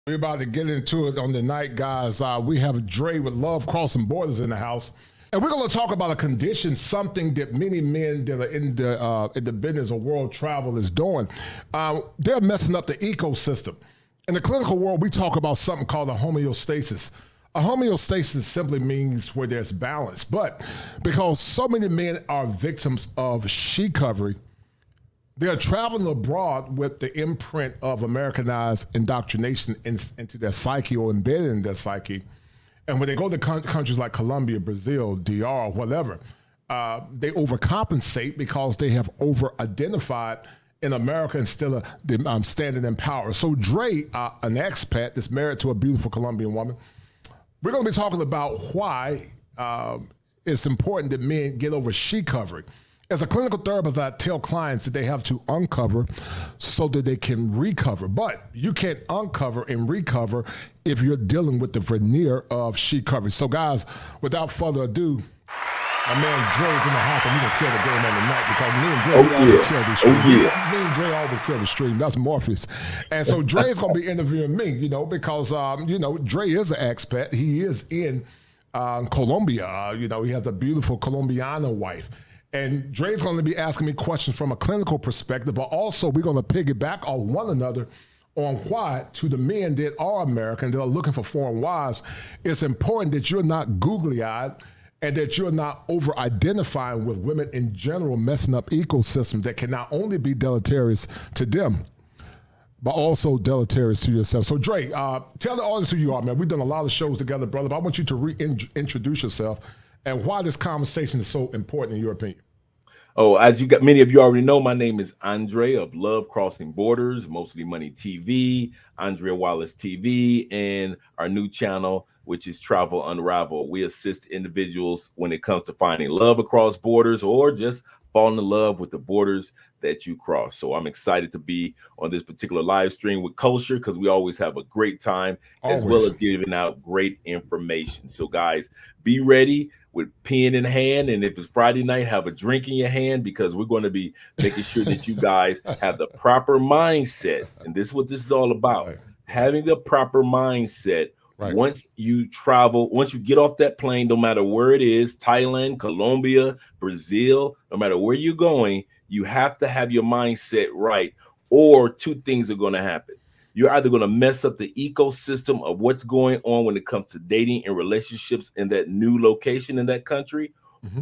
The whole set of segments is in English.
We're about to get into it on the night, guys. We have Dre with Love Crossing Borders in the house. And we're going to talk about a condition, something that many men that are in the business of world travel is doing. They're messing up the ecosystem. In the clinical world, we talk about something called a homeostasis. A homeostasis simply means where there's balance. But because so many men are victims of she-covery, they're traveling abroad with the imprint of Americanized indoctrination into their psyche or embedded in their psyche. And when they go to countries like Colombia, Brazil, DR, whatever, they overcompensate because they have over-identified in America instead of them standing in power. So Dre, an expat that's married to a beautiful Colombian woman, we're going to be talking about why it's important that men get over she-covery. As a clinical therapist, I tell clients that they have to uncover so that they can recover. But you can't uncover and recover if you're dealing with the veneer of she-covery. So guys, without further ado, my man Dre's in the house, and we're going to kill the game on the night because me and Dre always kill the stream. Me and Dre always kill the stream. That's Morpheus. And so Dre's going to be interviewing me, because, Dre is an expat. He is in Colombia. He has a beautiful Colombiana wife. And Dre's going to be asking me questions from a clinical perspective, but also we're going to piggyback on one another on why, to the men that are American, that are looking for foreign wives, it's important that you're not googly-eyed and that you're not over-identifying with women in general, messing up ecosystems that can not only be deleterious to them, but also deleterious to yourself. So Dre, tell the audience who you are, man. We've done a lot of shows together, brother, but I want you to reintroduce yourself and why this conversation is so important in your opinion. Oh, as many of you already know, my name is Andre of Love Crossing Borders, Mostly Money TV, Andrea Wallace TV, and our new channel, which is Travel Unravel. We assist individuals when it comes to finding love across borders or just falling in love with the borders that you cross. So I'm excited to be on this particular live stream with Kosher because we always have a great time, as well as giving out great information. So guys, be ready with pen in hand, and if it's Friday night, have a drink in your hand because we're going to be making sure that you guys have the proper mindset. And this is what this is all about. Right. Having the proper mindset. Right. Once you travel, once you get off that plane, no matter where it is, Thailand, Colombia, Brazil, no matter where you're going, you have to have your mindset right, or two things are going to happen. You're either going to mess up the ecosystem of what's going on when it comes to dating and relationships in that new location in that country,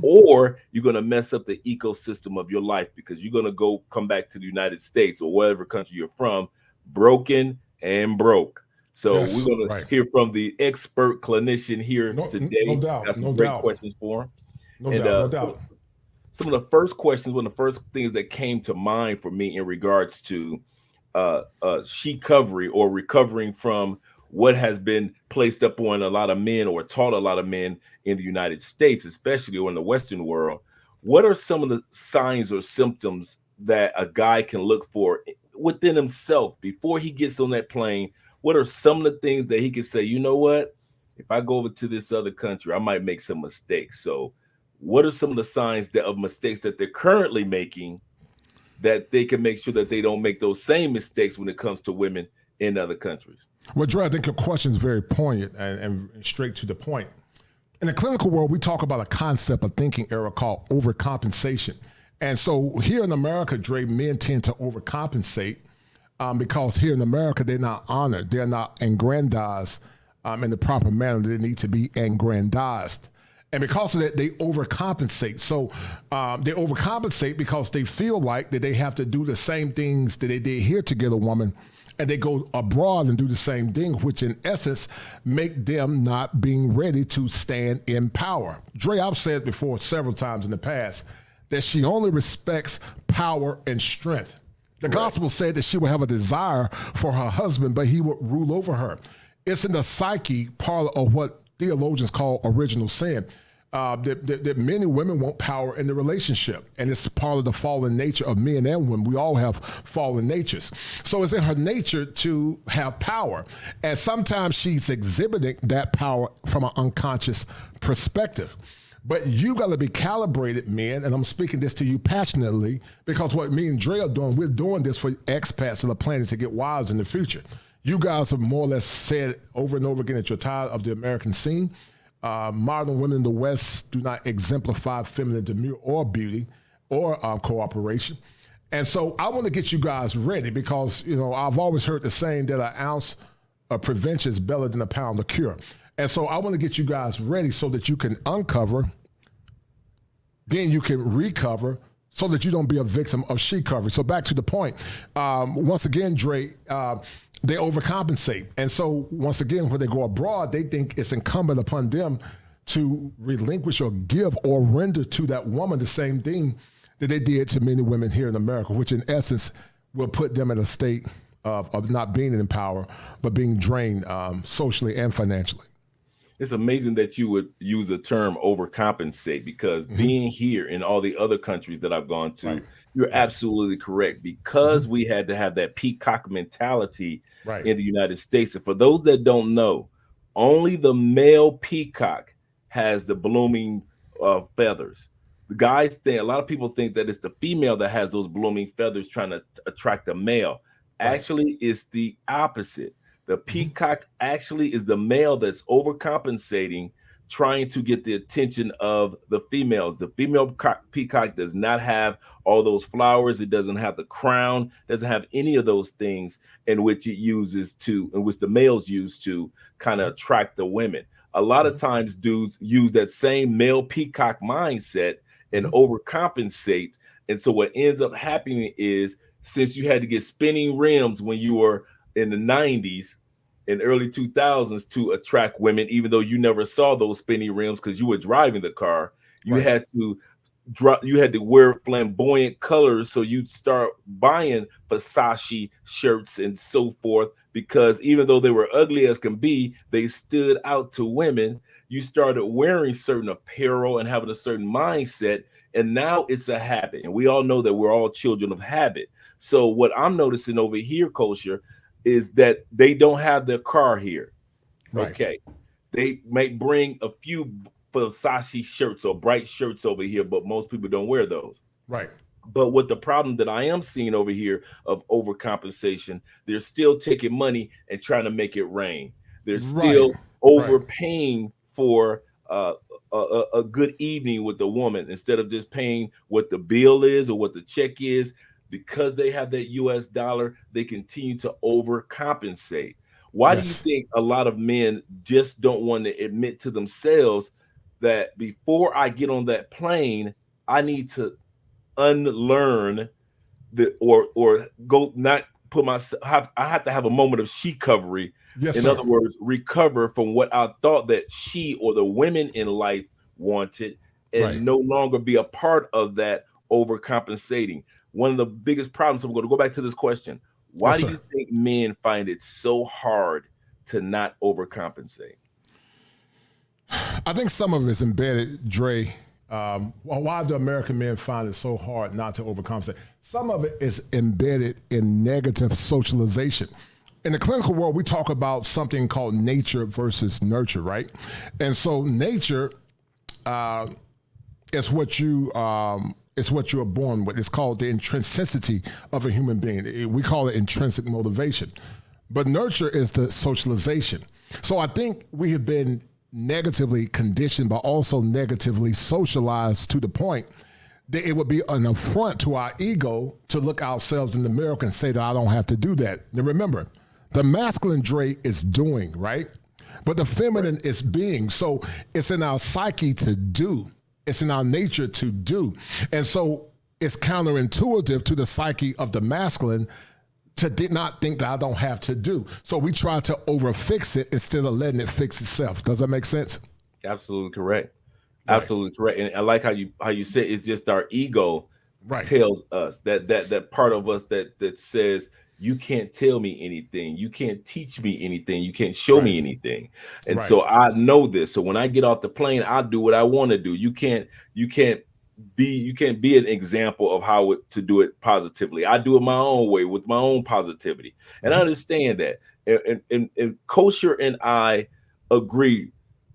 or you're going to mess up the ecosystem of your life because you're going to come back to the United States or whatever country you're from, broken and broke. So we're going to hear from the expert clinician here today. No doubt. Got some great questions for him. No doubt. Some of the first questions, one of the first things that came to mind for me in regards to she-covery or recovering from what has been placed up on a lot of men or taught a lot of men in the United States, especially or in the Western world. What are some of the signs or symptoms that a guy can look for within himself before he gets on that plane? What are some of the things that he can say, you know what, if I go over to this other country, I might make some mistakes. So what are some of the signs of mistakes that they're currently making that they can make sure that they don't make those same mistakes when it comes to women in other countries? Well, Dre, I think your question is very poignant and straight to the point. In the clinical world, we talk about a concept of thinking error called overcompensation. And so here in America, Dre, men tend to overcompensate because here in America, they're not honored. They're not aggrandized in the proper manner they need to be aggrandized. And because of that, they overcompensate. So they overcompensate because they feel like that they have to do the same things that they did here to get a woman, and they go abroad and do the same thing, which in essence make them not being ready to stand in power. Dre, I've said before several times in the past that she only respects power and strength. The gospel said that she would have a desire for her husband, but he would rule over her. It's in the psyche part of what theologians call original sin. That many women want power in the relationship, and it's part of the fallen nature of men and women. We all have fallen natures. So it's in her nature to have power, and sometimes she's exhibiting that power from an unconscious perspective. But you got to be calibrated, men, and I'm speaking this to you passionately because what me and Dre are doing, we're doing this for expats that are planning to get wives in the future. You guys have more or less said over and over again that you're tired of the American scene. Modern women in the West do not exemplify feminine demure or beauty or cooperation. And so I want to get you guys ready because, you know, I've always heard the saying that an ounce of prevention is better than a pound of cure. And so I want to get you guys ready so that you can uncover, then you can recover, so that you don't be a victim of she-covery. So back to the point. Once again, Dre, they overcompensate. And so once again, when they go abroad, they think it's incumbent upon them to relinquish or give or render to that woman the same thing that they did to many women here in America, which in essence will put them in a state of not being in power, but being drained socially and financially. It's amazing that you would use the term overcompensate because being here in all the other countries that I've gone to, you're absolutely correct. Because we had to have that peacock mentality in the United States. And for those that don't know, only the male peacock has the blooming feathers. The guys think, a lot of people think that it's the female that has those blooming feathers trying to attract the male. Actually, it's the opposite. The peacock actually is the male that's overcompensating, trying to get the attention of the females. The female peacock does not have all those flowers. It doesn't have the crown, doesn't have any of those things in which it uses to, in which the males use to kind of attract the women. A lot of times dudes use that same male peacock mindset and overcompensate. And so what ends up happening is, since you had to get spinning rims when you were in the 90s and early 2000s to attract women, even though you never saw those spinning rims because you were driving the car, you had to wear flamboyant colors. So you'd start buying Versace shirts and so forth, because even though they were ugly as can be, they stood out to women. You started wearing certain apparel and having a certain mindset, and now it's a habit. And we all know that we're all children of habit. So what I'm noticing over here, Kosher, is that they don't have their car here. Okay. They might bring a few Versace shirts or bright shirts over here, but most people don't wear those. But with the problem that I am seeing over here of overcompensation, they're still taking money and trying to make it rain. They're still overpaying for a good evening with the woman instead of just paying what the bill is or what the check is. Because they have that US dollar, they continue to overcompensate. Why do you think a lot of men just don't want to admit to themselves that before I get on that plane, I need to unlearn the or go not put myself, I have to have a moment of she-covery. In other words, recover from what I thought that she or the women in life wanted, and no longer be a part of that overcompensating. One of the biggest problems, so we're going to go back to this question. Why do you think men find it so hard to not overcompensate? I think some of it's embedded, Dre. Why do American men find it so hard not to overcompensate? Some of it is embedded in negative socialization. In the clinical world, we talk about something called nature versus nurture, right? And so nature is what you it's what you're born with. It's called the intrinsicity of a human being. We call it intrinsic motivation. But nurture is the socialization. So I think we have been negatively conditioned, but also negatively socialized to the point that it would be an affront to our ego to look ourselves in the mirror and say that I don't have to do that. Now remember, the masculine, Dre, is doing, right? But the feminine is being. So it's in our psyche to do. It's in our nature to do. And so it's counterintuitive to the psyche of the masculine to not think that I don't have to do. So we try to overfix it instead of letting it fix itself. Does that make sense? Absolutely correct. Absolutely correct. And I like how you say it's just our ego tells us that part of us that says, you can't tell me anything. You can't teach me anything. You can't show me anything. And so I know this. So when I get off the plane, I'll do what I want to do. You can't be an example of how to do it positively. I do it my own way with my own positivity. And I understand that. And Kosher and I agree.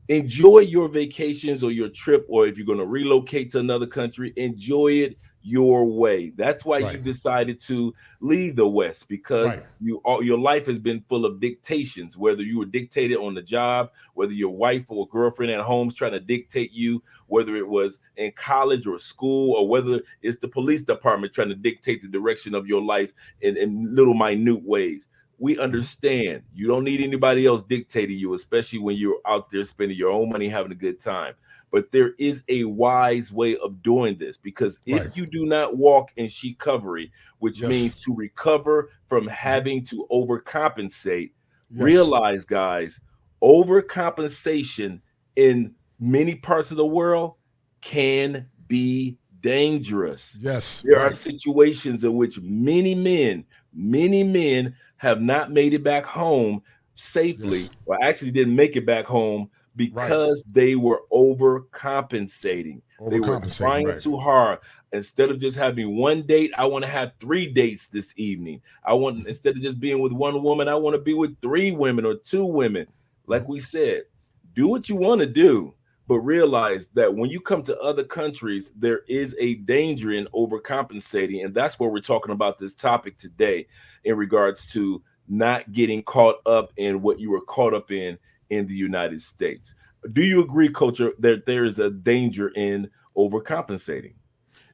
Enjoy your vacations or your trip, or if you're going to relocate to another country, enjoy it your way. That's why Right. you decided to leave the West, because Right. your life has been full of dictations, whether you were dictated on the job, whether your wife or girlfriend at home is trying to dictate you, whether it was in college or school, or whether it's the police department trying to dictate the direction of your life in little minute ways. We understand you don't need anybody else dictating you, especially when you're out there spending your own money having a good time. But there is a wise way of doing this, because if Right. you do not walk in She-Covery, which Yes. means to recover from having to overcompensate, Yes. realize, guys, overcompensation in many parts of the world can be dangerous. Yes. There are Right. situations in which many men have not made it back home safely, Yes. or actually didn't make it back home Right. because they were overcompensating. They were Overcompensating. trying Right. too hard. Instead of just having one date, I want to have 3 dates this evening. Instead of just being with one woman, I want to be with 3 women or 2 women. Like we said, do what you want to do, but realize that when you come to other countries, there is a danger in overcompensating. And that's what we're talking about this topic today, in regards to not getting caught up in what you were caught up in the United States. Do you agree, Coach, that there is a danger in overcompensating?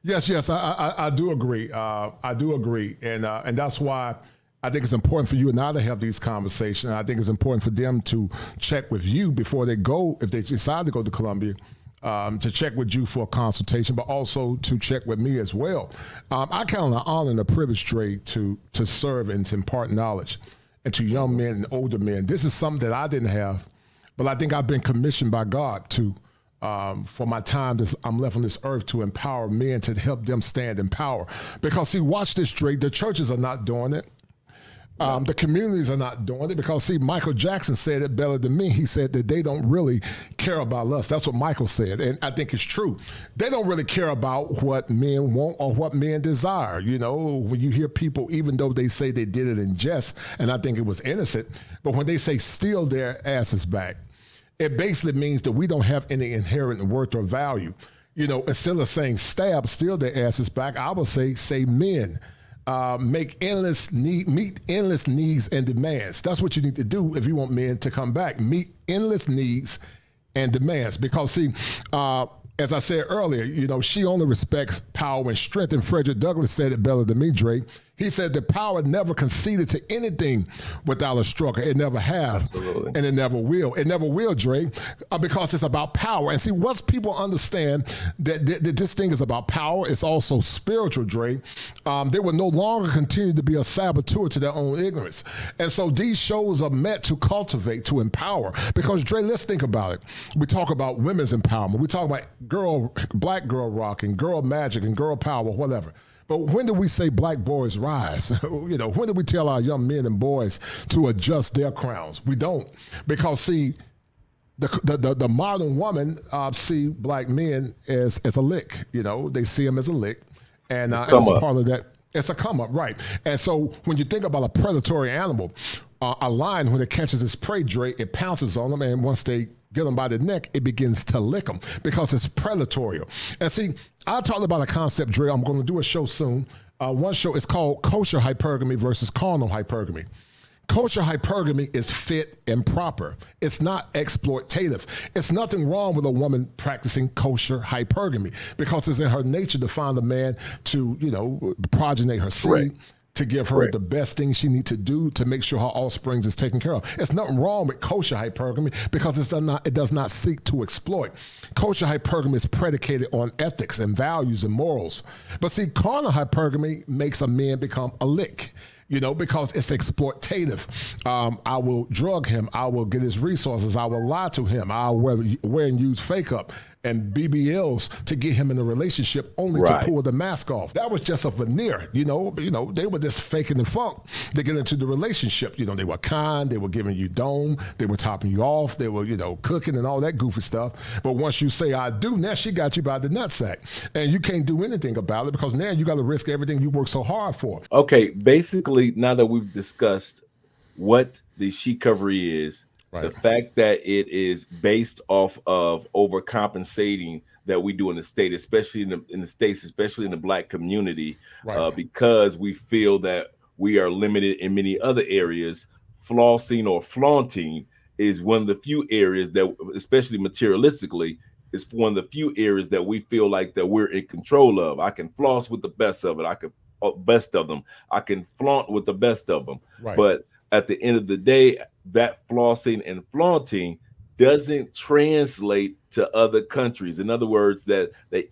Yes, yes, I do agree. I do agree, and that's why I think it's important for you and I to have these conversations. I think it's important for them to check with you before they go, if they decide to go to Colombia, to check with you for a consultation, but also to check with me as well. I count on the honor and the privilege, Dre, to serve and to impart knowledge and to young men and older men. This is something that I didn't have, but I think I've been commissioned by God to. For my time I'm left on this earth, to empower men, to help them stand in power. Because see, watch this, Drake, the churches are not doing it. The communities are not doing it, because see, Michael Jackson said it better than me. He said that they don't really care about us. That's what Michael said, and I think it's true. They don't really care about what men want or what men desire. You know, when you hear people, even though they say they did it in jest, and I think it was innocent, but when they say steal their asses back, it basically means that we don't have any inherent worth or value. You know, instead of saying steal their asses back, I would say men. Meet endless needs and demands. That's what you need to do if you want men to come back. Meet endless needs and demands. Because see, as I said earlier, you know, she only respects power and strength. And Frederick Douglass said it better than me, Dre. He said the power never conceded to anything without a struggle. It never have, Absolutely. and it never will. It never will, Dre, because it's about power. And see, once people understand that this thing is about power, it's also spiritual, Dre, they will no longer continue to be a saboteur to their own ignorance. And so these shows are meant to cultivate, to empower. Because, Dre, let's think about it. We talk about women's empowerment. We talk about black girl rock and girl magic and girl power, whatever. But when do we say black boys rise? You know, when do we tell our young men and boys to adjust their crowns? We don't. Because, see, the modern woman see black men as a lick. You know, they see them as a lick. And it's part of that. It's a come up, right. And so when you think about a predatory animal, a lion, when it catches its prey, Dre, it pounces on them. And once they get them by the neck, it begins to lick them because it's predatory. And see, I talked about a concept, Dre. I'm going to do a show soon. One show is called Kosher Hypergamy versus Carnal Hypergamy. Kosher hypergamy is fit and proper. It's not exploitative. It's nothing wrong with a woman practicing kosher hypergamy, because it's in her nature to find a man to, you know, progenate her seed. Correct. To give her the best thing she needs to do to make sure her offspring is taken care of. It's nothing wrong with kosher hypergamy, because it does not seek to exploit. Kosher hypergamy is predicated on ethics and values and morals. But see, carnal hypergamy makes a man become a lick. You know, because it's exploitative. I will drug him. I will get his resources. I will lie to him. I'll wear and use fake up and BBLs to get him in a relationship, only to pull the mask off. That was just a veneer. You know, they were just faking the funk to get into the relationship. You know, they were kind. They were giving you dome. They were topping you off. They were, you know, cooking and all that goofy stuff. But once you say I do, now she got you by the nutsack, and you can't do anything about it, because now you got to risk everything you worked so hard for. Okay, basically, now that we've discussed what the She-Covery is, the fact that it is based off of overcompensating that we do in the state, especially in the states, especially in the Black community, Right. because we feel that we are limited in many other areas. Flossing or flaunting is one of the few areas that, especially materialistically, is one of the few areas that we feel like that we're in control of. I can floss with the best of it. I can best of them. I can flaunt with the best of them. Right. But at the end of the day, that flossing and flaunting doesn't translate to other countries. In other words, that the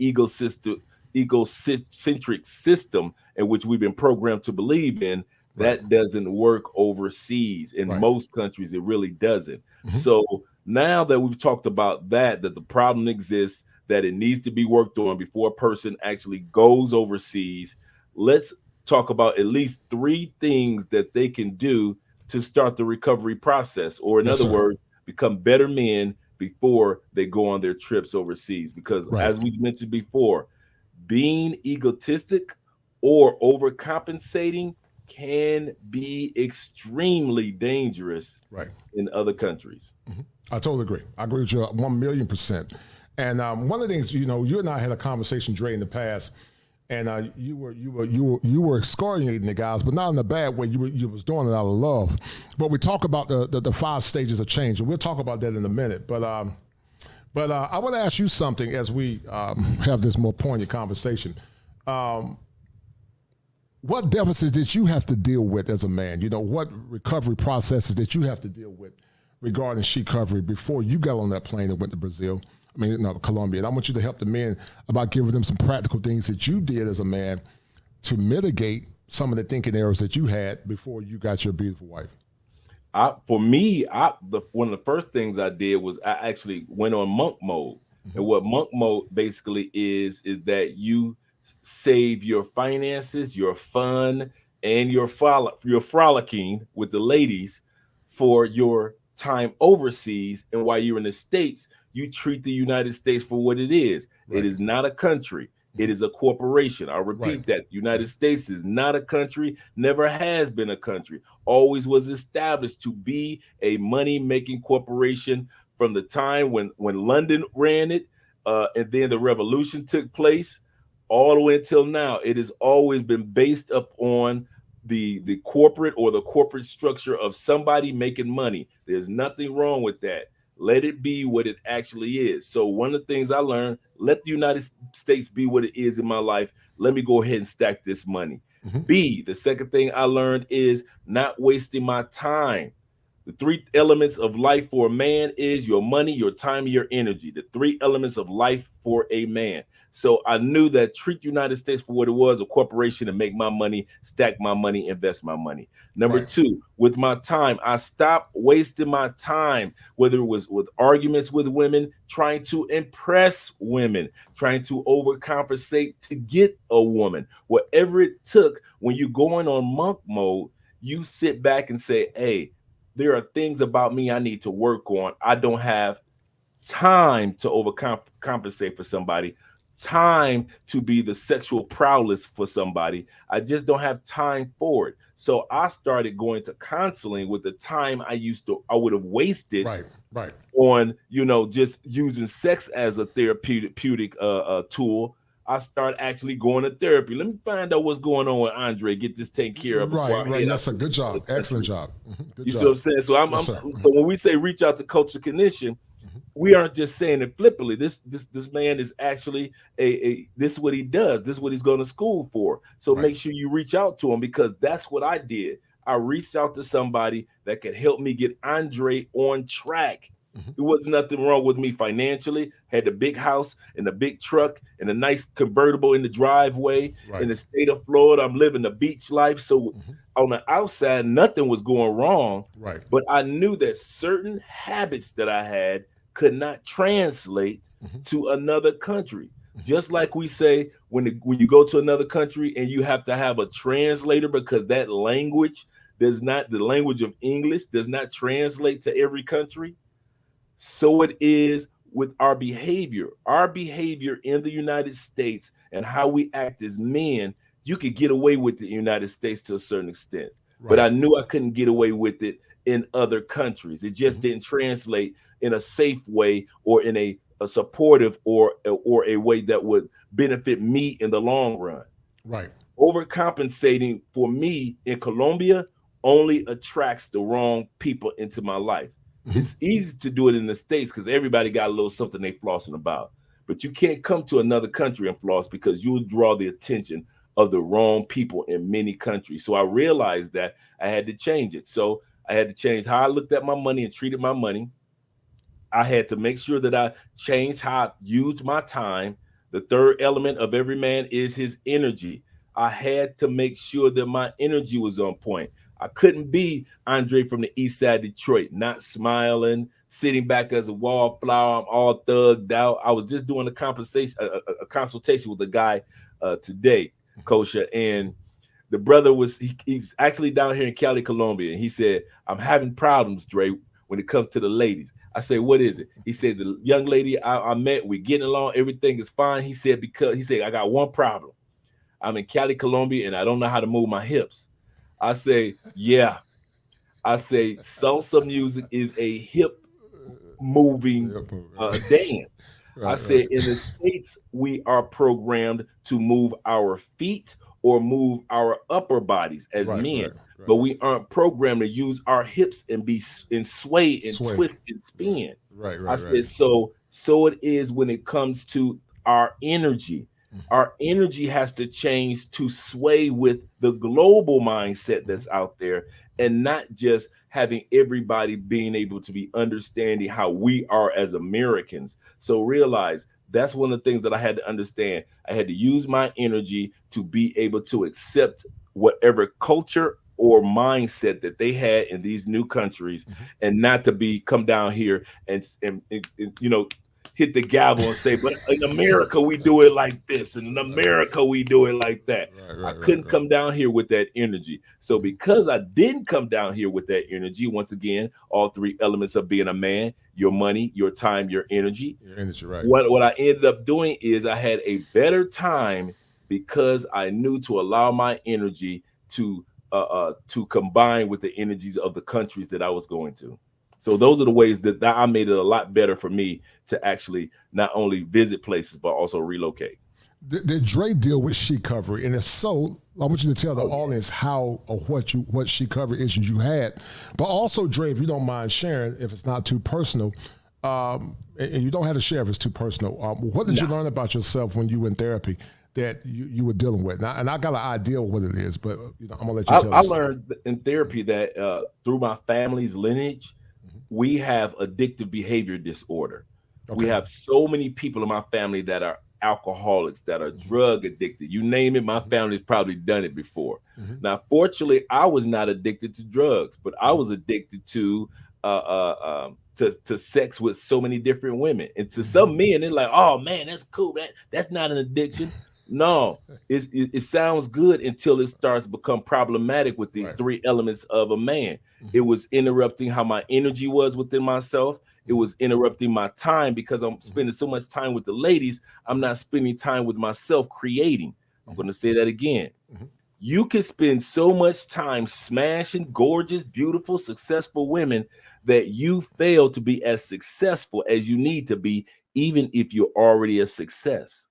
egocentric system in which we've been programmed to believe in, Right. that doesn't work overseas. In Right. most countries, it really doesn't. Mhm. So now that we've talked about that the problem exists, that it needs to be worked on before a person actually goes overseas, let's talk about at least 3 things that they can do to start the recovery process, or in Yes, other sir. words, become better men before they go on their trips overseas. Because Right. as we mentioned before, being egotistic or overcompensating can be extremely dangerous Right. in other countries. I totally agree. I agree with you 1,000,000%. And one of the things, you and I had a conversation, Dre, in the past, and you were excoriating the guys, but not in a bad way. You was doing it out of love. But we talk about the 5 stages of change, and we'll talk about that in a minute. But I want to ask you something as we have this more poignant conversation. What deficits did you have to deal with as a man? What recovery processes did you have to deal with regarding She-Covery before you got on that plane and went to Brazil? Colombia. And I want you to help the men about giving them some practical things that you did as a man to mitigate some of the thinking errors that you had before you got your beautiful wife. For me, one of the first things I did was I actually went on monk mode. Mm-hmm. And what monk mode basically is that you save your finances, your fun, and your frolicking with the ladies for your time overseas. And while you're in the States, you treat the United States for what it is. Right. It is not a country. It is a corporation. I'll repeat that. The United States is not a country, never has been a country, always was established to be a money-making corporation from the time when London ran it, and then the revolution took place, all the way until now. It has always been based upon the corporate or the corporate structure of somebody making money. There's nothing wrong with that. Let it be what it actually is. So one of the things I learned, let the United States be what it is in my life. Let me go ahead and stack this money. Mm-hmm. B, the second thing I learned is not wasting my time. The 3 elements of life for a man is your money, your time, and your energy. The 3 elements of life for a man. So I knew that treat the United States for what it was, a corporation, and make my money, stack my money, invest my money. Number 2, with my time, I stopped wasting my time, whether it was with arguments with women, trying to impress women, trying to overcompensate to get a woman. Whatever it took, when you're going on monk mode, you sit back and say, hey, there are things about me I need to work on. I don't have time to overcompensate for somebody, time to be the sexual prowess for somebody. I just don't have time for it. So I started going to counseling with the time I would have wasted on, just using sex as a therapeutic tool. I start actually going to therapy. Let me find out what's going on with Andre, get this taken care of. Right. That's a good job. Excellent job. Good job. See what I'm saying? So so when we say reach out to Kosher Clinician, we aren't just saying it flippantly. This man is actually this is what he does. This is what he's going to school for. So make sure you reach out to him, because that's what I did. I reached out to somebody that could help me get Andre on track. There was nothing wrong with me financially. Had the big house and the big truck and a nice convertible in the driveway. In the state of Florida, I'm living the beach life. So on the outside, nothing was going wrong. But I knew that certain habits that I had could not translate to another country. Just like we say, when you go to another country and you have to have a translator, because that language the language of English does not translate to every country. So it is with our behavior. Our behavior in the United States and how we act as men, you could get away with the United States to a certain extent. But I knew I couldn't get away with it in other countries. It just didn't translate in a safe way or in a a supportive or a way that would benefit me in the long run. Right. Overcompensating for me in Colombia only attracts the wrong people into my life. It's easy to do it in the States because everybody got a little something they flossing about. But you can't come to another country and floss because you will draw the attention of the wrong people in many countries. So I realized that I had to change it. So I had to change how I looked at my money and treated my money. I had to make sure that I changed how I used my time. The third element of every man is his energy. I had to make sure that my energy was on point. I couldn't be Andre from the east side of Detroit, not smiling, sitting back as a wallflower. I'm all thugged out. I was just doing a consultation with a guy today, Kosher, and the brother he's actually down here in Cali, Colombia, and he said, I'm having problems, Dre, when it comes to the ladies. I say, what is it? He said, the young lady I met, we're getting along, everything is fine. He said, I got one problem. I'm in Cali, Colombia, and I don't know how to move my hips. I say, yeah. I say, salsa music is a hip moving dance. I said, in the States, we are programmed to move our feet or move our upper bodies as men, but we aren't programmed to use our hips and sway and twist and spin. I said, so it is when it comes to our energy. Our energy has to change to sway with the global mindset that's out there, and not just having everybody being able to be understanding how we are as Americans. So realize that's one of the things that I had to understand. I had to use my energy to be able to accept whatever culture or mindset that they had in these new countries, and not to come down here and hit the gavel and say, but in America we do it like this, and in America we do it like that. I couldn't come down here with that energy. So because I didn't come down here with that energy, once again, all three elements of being a man: your money, your time, your energy. What I ended up doing is I had a better time because I knew to allow my energy to combine with the energies of the countries that I was going to. So those are the ways that I made it a lot better for me to actually not only visit places, but also relocate. Did Dre deal with She-Covery? And if so, I want you to tell the audience how or what She-Covery issues you had. But also, Dre, if you don't mind sharing, if it's not too personal, and you don't have to share if it's too personal, what did you learn about yourself when you were in therapy that you were dealing with? And I got an idea of what it is, but I'm going to let you tell us. I learned in therapy that through my family's lineage, we have addictive behavior disorder. We have so many people in my family that are alcoholics, that are drug addicted. You name it, my family's probably done it before. Now, fortunately, I was not addicted to drugs, but I was addicted to sex with so many different women. And to some men, they're like, "Oh man, that's cool. That's not an addiction." No, it sounds good until it starts to become problematic with the three elements of a man. It was interrupting how my energy was within myself. It was interrupting my time because I'm spending so much time with the ladies. I'm not spending time with myself creating. I'm going to say that again. You can spend so much time smashing gorgeous, beautiful, successful women that you fail to be as successful as you need to be, even if you're already a success.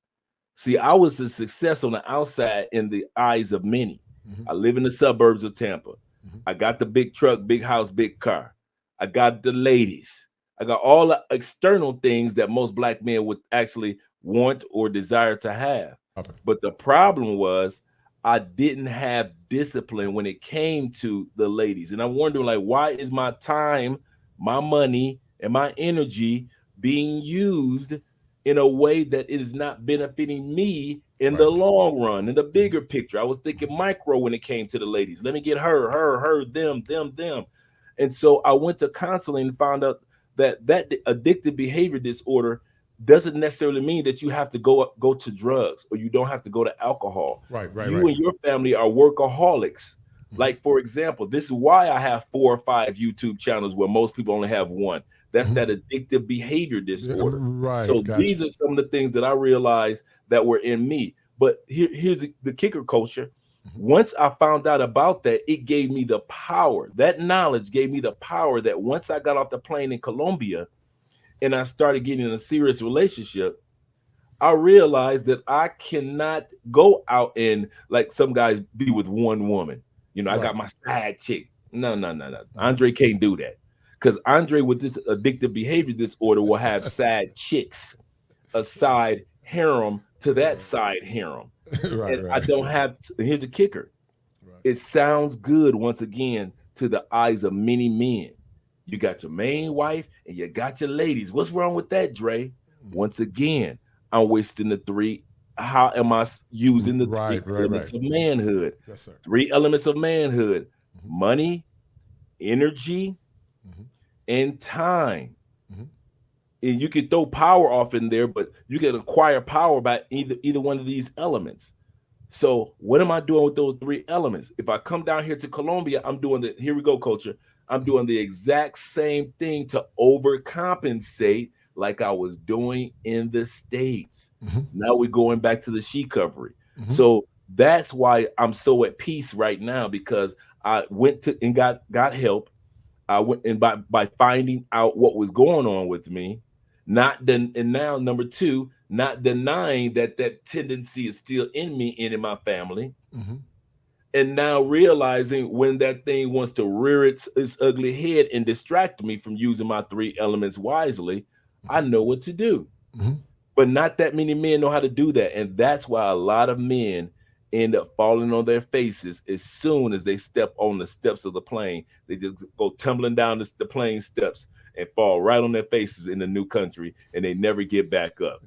See, I was a success on the outside in the eyes of many. I live in the suburbs of Tampa. I got the big truck, big house, big car. I got the ladies. I got all the external things that most black men would actually want or desire to have. But the problem was I didn't have discipline when it came to the ladies. And I'm wondering, like, why is my time, my money, and my energy being used in a way that it is not benefiting me in the long run, in the bigger picture? I was thinking micro when it came to the ladies. Let me get her, them. And so I went to counseling and found out that addictive behavior disorder doesn't necessarily mean that you have to go to drugs, or you don't have to go to alcohol. You and your family are workaholics. Like, for example, this is why I have 4 or 5 YouTube channels where most people only have one. That's that addictive behavior disorder. So these are some of the things that I realized that were in me. But here's the kicker, Culture. Once I found out about that, it gave me the power. That knowledge gave me the power that once I got off the plane in Colombia, and I started getting in a serious relationship, I realized that I cannot go out and like some guys be with one woman. You know, I got Right. my side chick. No, no, no, no. Andre can't do that. Because Andre with this addictive behavior disorder will have side chicks, a side harem to that side harem. Right. And I Right. don't have, here's the kicker. Right. It sounds good once again to the eyes of many men. You got your main wife and you got your ladies. What's wrong with that, Dre? Once again, I'm wasting the three. How am I using the three Right. Right. elements Right. of manhood? Yes, sir. Three elements of manhood: money, energy, Mhm. and time. Mhm. And you can throw power off in there, but you can acquire power by either one of these elements. So what am I doing with those three elements? If I come down here to Colombia, I'm doing the, here we go, culture. I'm doing the exact same thing to overcompensate like I was doing in the States. Mhm. Now we're going back to the She-Covery. Mhm. So that's why I'm so at peace right now, because I went to and got help. I went and by finding out what was going on with me, not then, and now number two, not denying that that tendency is still in me and in my family, Mhm. and now realizing when that thing wants to rear its ugly head and distract me from using my three elements wisely, I know what to do. Mhm. But not that many men know how to do that, and that's why a lot of men end up falling on their faces as soon as they step on the steps of the plane. They just go tumbling down the plane steps and fall right on their faces in the new country, and they never get back up.